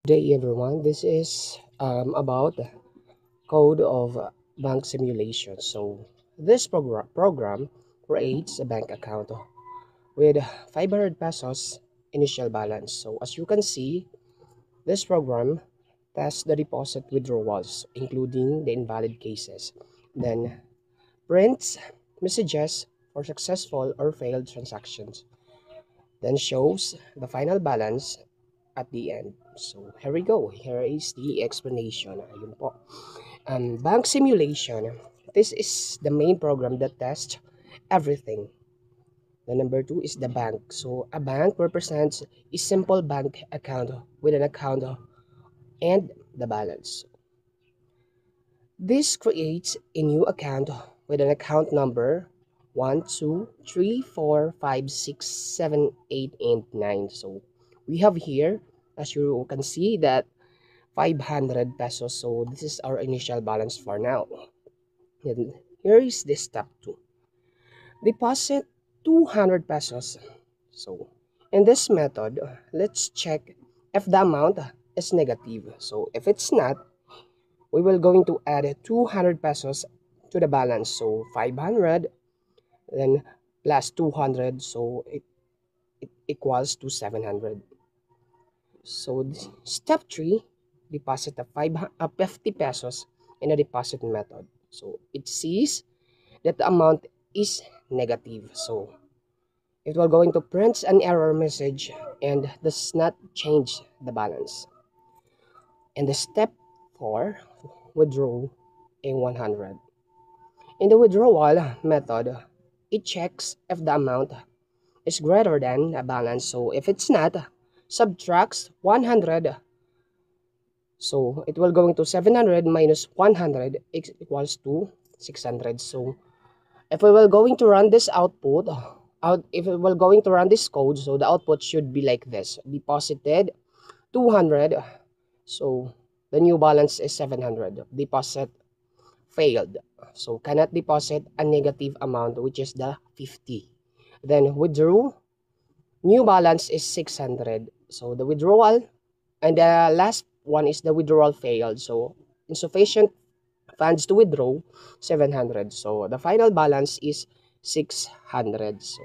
Good day everyone, this is about code of bank simulation. So this program creates a bank account with 500 pesos initial balance. So as you can see, this program tests the deposit withdrawals, including the invalid cases, then prints messages for successful or failed transactions, then shows the final balance at the end. So here we go. Here is the explanation. Ayun po. Bank simulation. This is the main program that tests everything. The number two is the bank. So a bank represents a simple bank account with an account and the balance. This creates a new account with an account number 1, 2, 3, 4, 5, 6, 7, 8, and 9. So we have here, as you can see, that 500 pesos. So this is our initial balance for now. And here is the step 2. Deposit 200 pesos. So in this method, let's check if the amount is negative. So if it's not, we will going to add 200 pesos to the balance. So 500 then plus 200, so it equals to 700. So step 3, deposit a 50 pesos in a deposit method. So it sees that the amount is negative. So it will going to print an error message and does not change the balance. And the step 4, withdraw a 100. In the withdrawal method, it checks if the amount is greater than a balance. So if it's not, subtracts 100. So it will going to 700 minus 100 equals to 600. So if we will going to run this if we will going to run this code, so the output should be like this. Deposited 200. So the new balance is 700. Deposit failed. So cannot deposit a negative amount, which is the 50. Then withdrew. New balance is 600. So the withdrawal, and the last one is the withdrawal failed. So insufficient funds to withdraw 700. So the final balance is 600. So